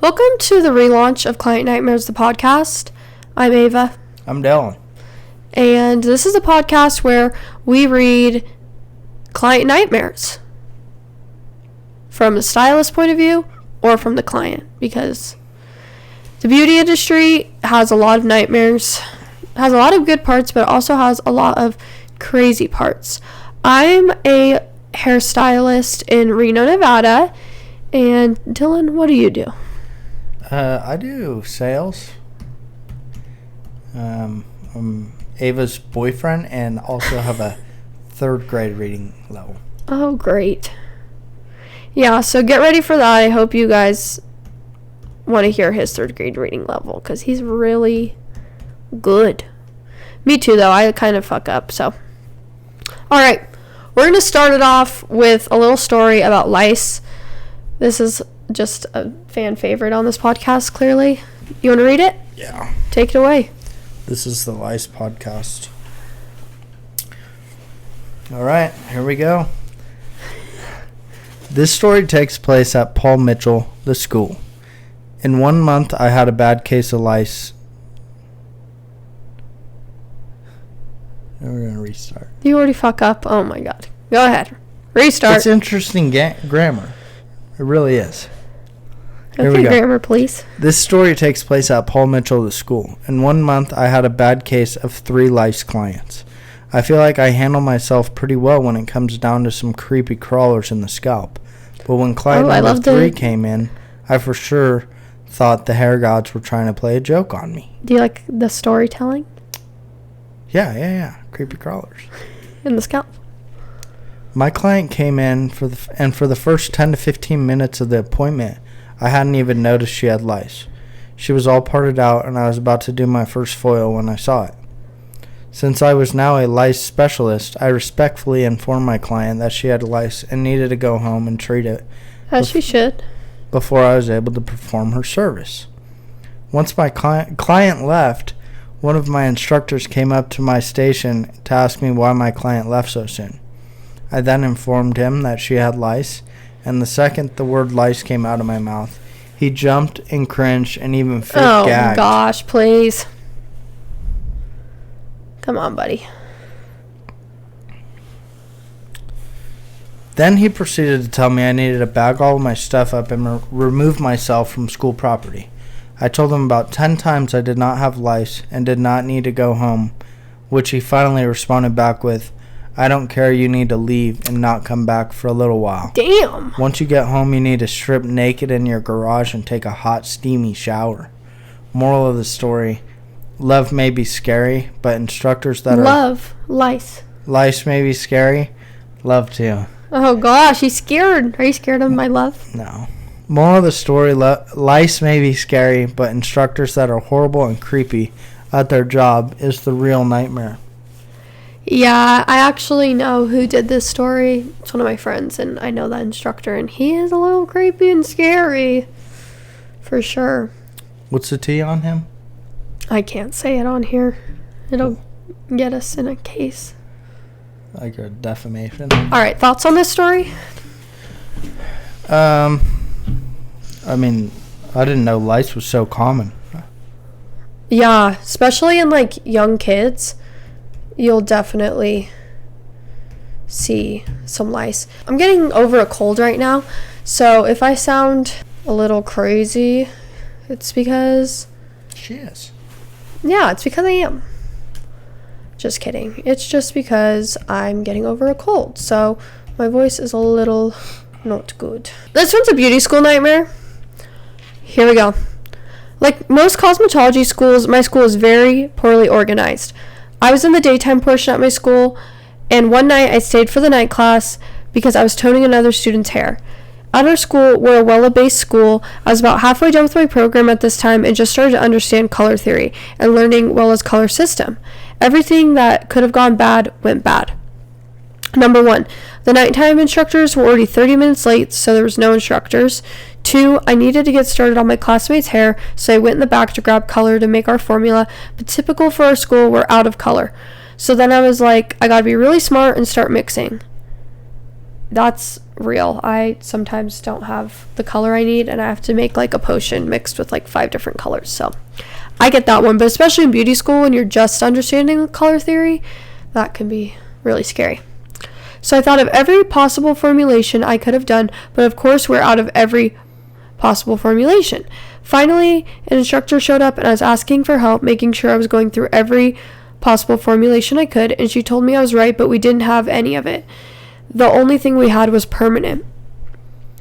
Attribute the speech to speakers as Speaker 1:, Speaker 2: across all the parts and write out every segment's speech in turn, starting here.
Speaker 1: Welcome to the relaunch of Client Nightmares, the podcast. I'm Ava.
Speaker 2: I'm Dylan.
Speaker 1: And this is a podcast where we read client nightmares from a stylist point of view or from the client, because the beauty industry has a lot of nightmares, has a lot of good parts, but also has a lot of crazy parts. I'm a hairstylist in Reno, Nevada. And Dylan, what do you do?
Speaker 2: I do sales. I'm Ava's boyfriend and also have a 3rd grade reading level.
Speaker 1: Oh, great. Yeah, so get ready for that. I hope you guys want to hear his 3rd grade reading level, because he's really good. Me too, though. I kind of fuck up, so. All right. We're going to start it off with a little story about lice. This is just a fan favorite on this podcast, clearly. You want to read it?
Speaker 2: Yeah.
Speaker 1: Take it away.
Speaker 2: This is the Lice Podcast. All right, here we go. This story takes place at Paul Mitchell, the school. In 1 month, I had a bad case of lice. Now we're going to restart.
Speaker 1: You already fuck up. Oh, my God. Go ahead. Restart.
Speaker 2: It's interesting grammar. It really is. Here
Speaker 1: Okay,
Speaker 2: we go.
Speaker 1: grammar, please.
Speaker 2: This story takes place at Paul Mitchell, the school. In 1 month, I had a bad case of 3 lice clients. I feel like I handle myself pretty well when it comes down to some creepy crawlers in the scalp. But when client number 3 came in, I for sure thought the hair gods were trying to play a joke on me.
Speaker 1: Do you like the storytelling?
Speaker 2: Yeah. Creepy crawlers.
Speaker 1: In the scalp?
Speaker 2: My client came in for the first 10 to 15 minutes of the appointment, I hadn't even noticed she had lice. She was all parted out, and I was about to do my first foil when I saw it. Since I was now a lice specialist, I respectfully informed my client that she had lice and needed to go home and treat it.
Speaker 1: As she should.
Speaker 2: Before I was able to perform her service. Once my client left, one of my instructors came up to my station to ask me why my client left so soon. I then informed him that she had lice, and the second the word lice came out of my mouth, he jumped and cringed and even fake gagged.
Speaker 1: Oh, gosh, please. Come on, buddy.
Speaker 2: Then he proceeded to tell me I needed to bag all of my stuff up and remove myself from school property. I told him about 10 times I did not have lice and did not need to go home, which he finally responded back with, I don't care, you need to leave and not come back for a little while.
Speaker 1: Damn.
Speaker 2: Once you get home, you need to strip naked in your garage and take a hot, steamy shower. Moral of the story, love may be scary, but instructors that
Speaker 1: Lice.
Speaker 2: Lice may be scary, love too.
Speaker 1: Oh, gosh, he's scared. Are you scared of my love?
Speaker 2: No. Moral of the story, lice may be scary, but instructors that are horrible and creepy at their job is the real nightmare.
Speaker 1: Yeah, I actually know who did this story. It's one of my friends, and I know that instructor, and he is a little creepy and scary. For sure.
Speaker 2: What's the T on him?
Speaker 1: I can't say it on here. It'll get us in a case.
Speaker 2: Like a defamation?
Speaker 1: Alright, thoughts on this story?
Speaker 2: I mean, I didn't know lice was so common.
Speaker 1: Yeah, especially in, like, young kids. You'll definitely see some lice. I'm getting over a cold right now, so if I sound a little crazy, it's because...
Speaker 2: She is.
Speaker 1: Yeah, it's because I am. Just kidding. It's just because I'm getting over a cold, so my voice is a little not good. This one's a beauty school nightmare. Here we go. Like most cosmetology schools, my school is very poorly organized. I was in the daytime portion at my school, and one night I stayed for the night class because I was toning another student's hair. At our school, we're a Wella-based school. I was about halfway done with my program at this time and just started to understand color theory and learning Wella's color system. Everything that could have gone bad went bad. Number 1, the nighttime instructors were already 30 minutes late, so there was no instructors. 2, I needed to get started on my classmates' hair, so I went in the back to grab color to make our formula, but typical for our school, we're out of color. So then I was like, I gotta be really smart and start mixing. that's real. I sometimes don't have the color I need, and I have to make like a potion mixed with like 5 different colors. So I get that one, but especially in beauty school when you're just understanding the color theory, that can be really scary. So I thought of every possible formulation I could have done, but of course we're out of every possible formulation. Finally, an instructor showed up and I was asking for help, making sure I was going through every possible formulation I could, and she told me I was right, but we didn't have any of it. The only thing we had was permanent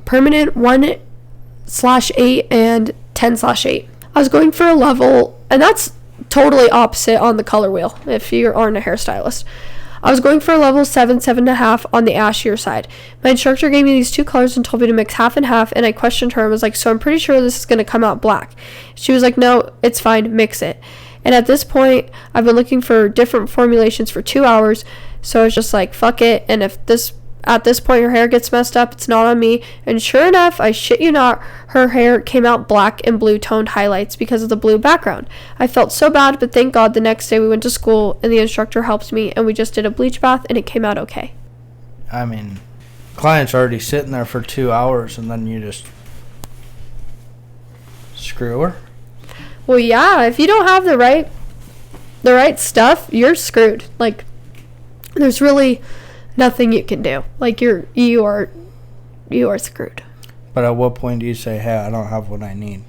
Speaker 1: 1/8 and 10/8. I was going for a level, and that's totally opposite on the color wheel if you aren't a hairstylist. I was going for a level 7, 7.5 on the ashier side. My instructor gave me these 2 colors and told me to mix half and half, and I questioned her and was like, so I'm pretty sure this is going to come out black. She was like, no, it's fine, mix it. And at this point, I've been looking for different formulations for 2 hours, so I was just like, fuck it, and if at this point her hair gets messed up, it's not on me. And sure enough, I shit you not, her hair came out black and blue toned highlights because of the blue background. I felt so bad, but thank God the next day we went to school and the instructor helped me and we just did a bleach bath and it came out okay.
Speaker 2: I mean, client's already sitting there for 2 hours and then you just screw her?
Speaker 1: Well, yeah, if you don't have the right stuff, you're screwed. Like, there's really nothing you can do. Like, you are screwed.
Speaker 2: But at what point do you say, hey, I don't have what I need?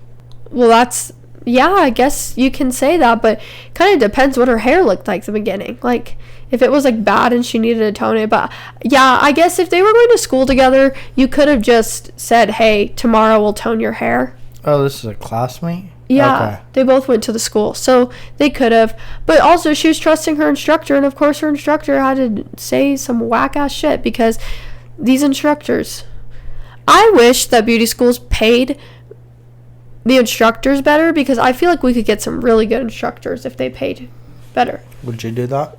Speaker 1: Well, I guess you can say that, but kind of depends what her hair looked like at the beginning. Like, if it was, like, bad and she needed to tone it. But, yeah, I guess if they were going to school together, you could have just said, hey, tomorrow we'll tone your hair.
Speaker 2: Oh, this is a classmate?
Speaker 1: Yeah,
Speaker 2: okay.
Speaker 1: They both went to the school, so they could have. But also, she was trusting her instructor, and of course her instructor had to say some whack-ass shit because these instructors... I wish that beauty schools paid the instructors better because I feel like we could get some really good instructors if they paid better.
Speaker 2: Would you do that?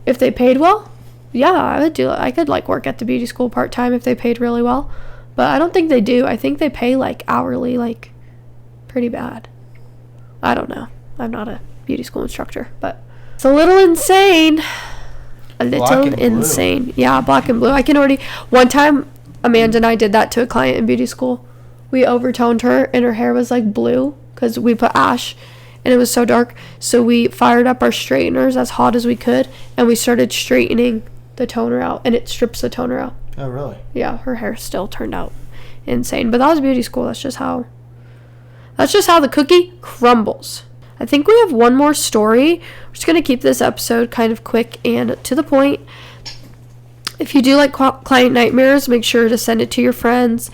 Speaker 1: If they paid well? Yeah, I would do it. I could, like, work at the beauty school part-time if they paid really well. But I don't think they do. I think they pay, like, hourly, like, pretty bad. I don't know. I'm not a beauty school instructor, but it's a little insane. A little insane. Yeah, black and blue. I can already... One time, Amanda and I did that to a client in beauty school. We overtoned her, and her hair was, like, blue because we put ash, and it was so dark. So we fired up our straighteners as hot as we could, and we started straightening the toner out, and it strips the toner out.
Speaker 2: Oh, really?
Speaker 1: Yeah, her hair still turned out insane. But that was beauty school. That's just how the cookie crumbles. I think we have one more story. We're just going to keep this episode kind of quick and to the point. If you do like client nightmares, make sure to send it to your friends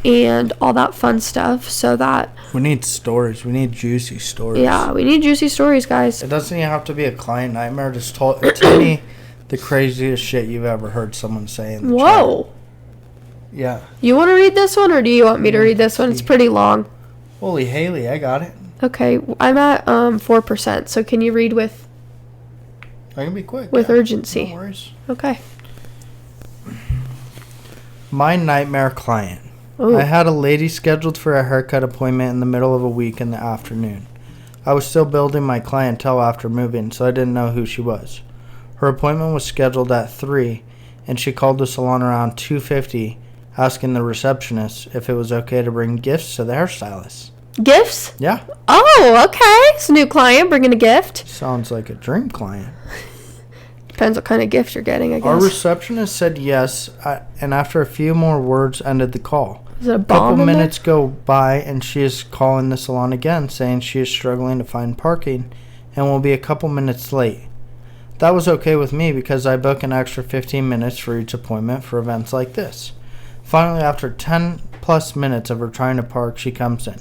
Speaker 1: and all that fun stuff so that...
Speaker 2: We need stories. We need juicy stories.
Speaker 1: Yeah, we need juicy stories, guys.
Speaker 2: It doesn't even have to be a client nightmare. Just tell me the craziest shit you've ever heard someone say in the
Speaker 1: Whoa.
Speaker 2: chat. Yeah.
Speaker 1: You want to read this one or do you want me to read this one? It's pretty long.
Speaker 2: Holy Haley, I got it.
Speaker 1: Okay, I'm at 4%, so can you read with...
Speaker 2: I can be quick.
Speaker 1: With urgency.
Speaker 2: No worries.
Speaker 1: Okay.
Speaker 2: My nightmare client.
Speaker 1: Ooh.
Speaker 2: I had a lady scheduled for a haircut appointment in the middle of a week in the afternoon. I was still building my clientele after moving, so I didn't know who she was. Her appointment was scheduled at 3, and she called the salon around 2:50, asking the receptionist if it was okay to bring gifts to the hairstylist.
Speaker 1: Gifts?
Speaker 2: Yeah.
Speaker 1: Oh, okay. It's a new client bringing a gift.
Speaker 2: Sounds like a dream client.
Speaker 1: Depends what kind of gift you're getting, I guess.
Speaker 2: Our receptionist said yes, and after a few more words, ended the call.
Speaker 1: Is it a bomb?
Speaker 2: Couple minutes go by, and she is calling the salon again, saying she is struggling to find parking and will be a couple minutes late. That was okay with me because I book an extra 15 minutes for each appointment for events like this. Finally, after 10 plus minutes of her trying to park, she comes in.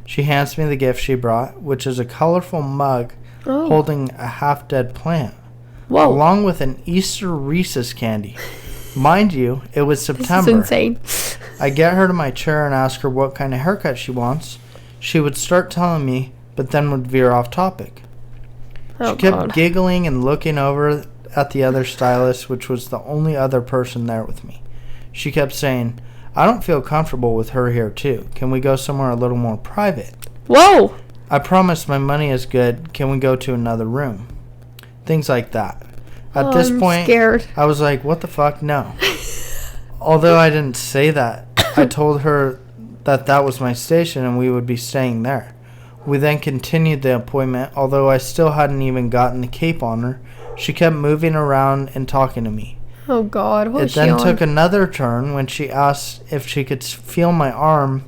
Speaker 2: She hands me the gift she brought, which is a colorful mug holding a half-dead plant.
Speaker 1: Whoa.
Speaker 2: Along with an Easter Reese's candy. Mind you, it was September.
Speaker 1: This is insane.
Speaker 2: I get her to my chair and ask her what kind of haircut she wants. She would start telling me, but then would veer off topic. She kept giggling and looking over at the other stylist, which was the only other person there with me. She kept saying, I don't feel comfortable with her here too. Can we go somewhere a little more private?
Speaker 1: Whoa!
Speaker 2: I promise my money is good. Can we go to another room? Things like that. At this point,
Speaker 1: scared.
Speaker 2: I was like, what the fuck? No. Although I didn't say that, I told her that that was my station and we would be staying there. We then continued the appointment. Although I still hadn't even gotten the cape on her, she kept moving around and talking to me.
Speaker 1: Oh, God. What
Speaker 2: It
Speaker 1: was she
Speaker 2: then
Speaker 1: on?
Speaker 2: took another turn when she asked if she could feel my arm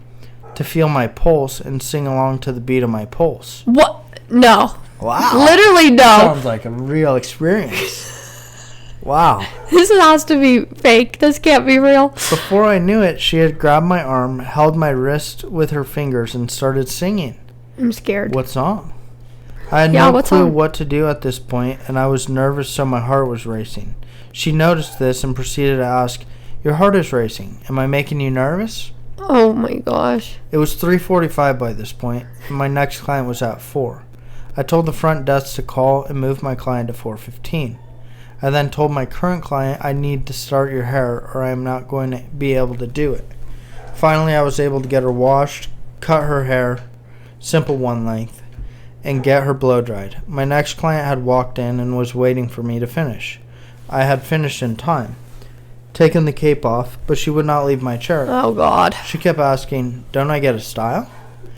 Speaker 2: to feel my pulse and sing along to the beat of my pulse.
Speaker 1: What? No.
Speaker 2: Wow.
Speaker 1: Literally no.
Speaker 2: Sounds like a real experience. Wow.
Speaker 1: This has to be fake. This can't be real.
Speaker 2: Before I knew it, she had grabbed my arm, held my wrist with her fingers, and started singing.
Speaker 1: I'm scared.
Speaker 2: What song? I had no clue what to do at this point, and I was nervous, so my heart was racing. She noticed this and proceeded to ask, "Your heart is racing. Am I making you nervous?"
Speaker 1: Oh my gosh.
Speaker 2: It was 3:45 by this point, and my next client was at 4. I told the front desk to call and move my client to 4:15. I then told my current client I need to start your hair or I am not going to be able to do it. Finally, I was able to get her washed, cut her hair, simple one length, and get her blow dried. My next client had walked in and was waiting for me to finish. I had finished in time, taken the cape off, but she would not leave my chair.
Speaker 1: Oh God.
Speaker 2: She kept asking, "Don't I get a style?"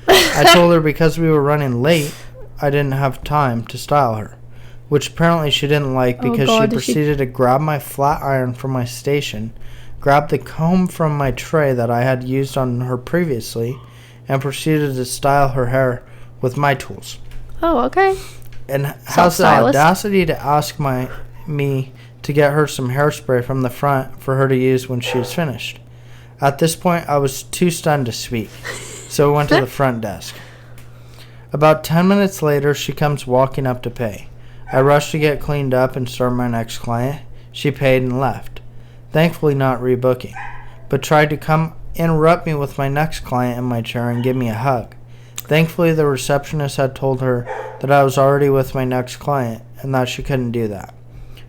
Speaker 2: I told her because we were running late, I didn't have time to style her, which apparently she didn't like because she proceeded to grab my flat iron from my station, grab the comb from my tray that I had used on her previously, and proceeded to style her hair with my tools.
Speaker 1: Oh, okay.
Speaker 2: And has the audacity to ask me to get her some hairspray from the front for her to use when she is finished. At this point, I was too stunned to speak, so I went to the front desk. About 10 minutes later, she comes walking up to pay. I rushed to get cleaned up and start my next client. She paid and left, thankfully not rebooking, but tried to come interrupt me with my next client in my chair and give me a hug. Thankfully, the receptionist had told her that I was already with my next client and that she couldn't do that.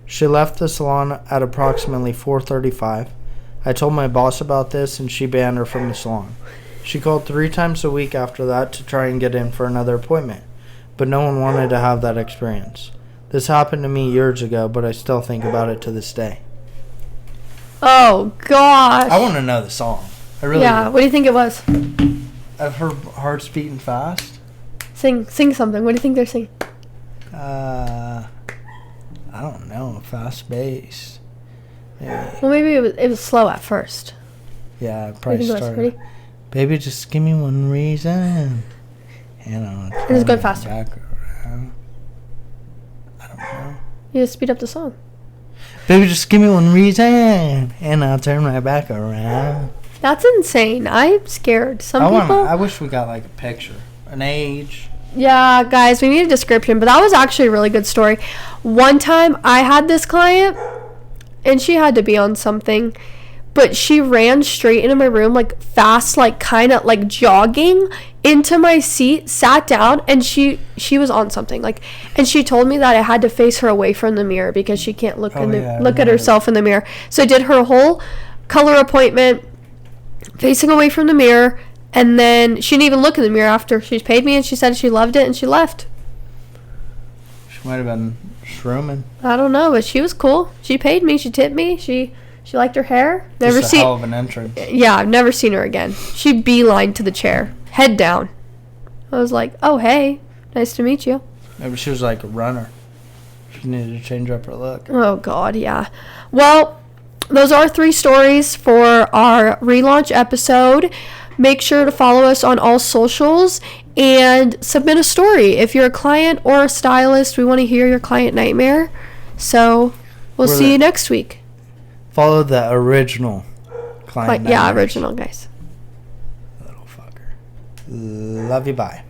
Speaker 2: She left the salon at approximately 4:35. I told my boss about this and she banned her from the salon. She called 3 times a week after that to try and get in for another appointment, but no one wanted to have that experience. This happened to me years ago, but I still think about it to this day.
Speaker 1: Oh gosh.
Speaker 2: I want to know the song. I really
Speaker 1: do. What do you think it was?
Speaker 2: I've heard hearts beating fast.
Speaker 1: Sing something. What do you think they're singing?
Speaker 2: I don't know. Fast bass.
Speaker 1: Maybe. Well, maybe it was slow at first.
Speaker 2: Yeah, it probably started. Ready? Baby, just give me one reason.
Speaker 1: It was going faster.
Speaker 2: I don't know.
Speaker 1: You just speed up the song.
Speaker 2: Baby, just give me one reason, and I'll turn my back around.
Speaker 1: That's insane. I'm scared.
Speaker 2: I wish we got like a picture, an age.
Speaker 1: Yeah, guys, we need a description, but that was actually a really good story. One time I had this client, and she had to be on something, but she ran straight into my room, like fast, like kind of like jogging into my seat, sat down, and she was on something, like, and she told me that I had to face her away from the mirror because she can't look at herself in the mirror. So I did her whole color appointment facing away from the mirror, and then she didn't even look in the mirror after she paid me, and she said she loved it, and she left.
Speaker 2: She might have been shrooming.
Speaker 1: I don't know, but she was cool. She paid me. She tipped me. She liked her hair.
Speaker 2: Just a hell of an entrance.
Speaker 1: Yeah, I've never seen her again. She beelined to the chair, head down. I was like, "Oh, hey, nice to meet you."
Speaker 2: Maybe she was like a runner. She needed to change up her look.
Speaker 1: Oh God, yeah. Well, those are 3 stories for our relaunch episode. Make sure to follow us on all socials and submit a story. If you're a client or a stylist, we want to hear your client nightmare. So we'll see you next week.
Speaker 2: Follow the original client nightmare.
Speaker 1: Yeah, original, guys.
Speaker 2: Little fucker. Love you, bye.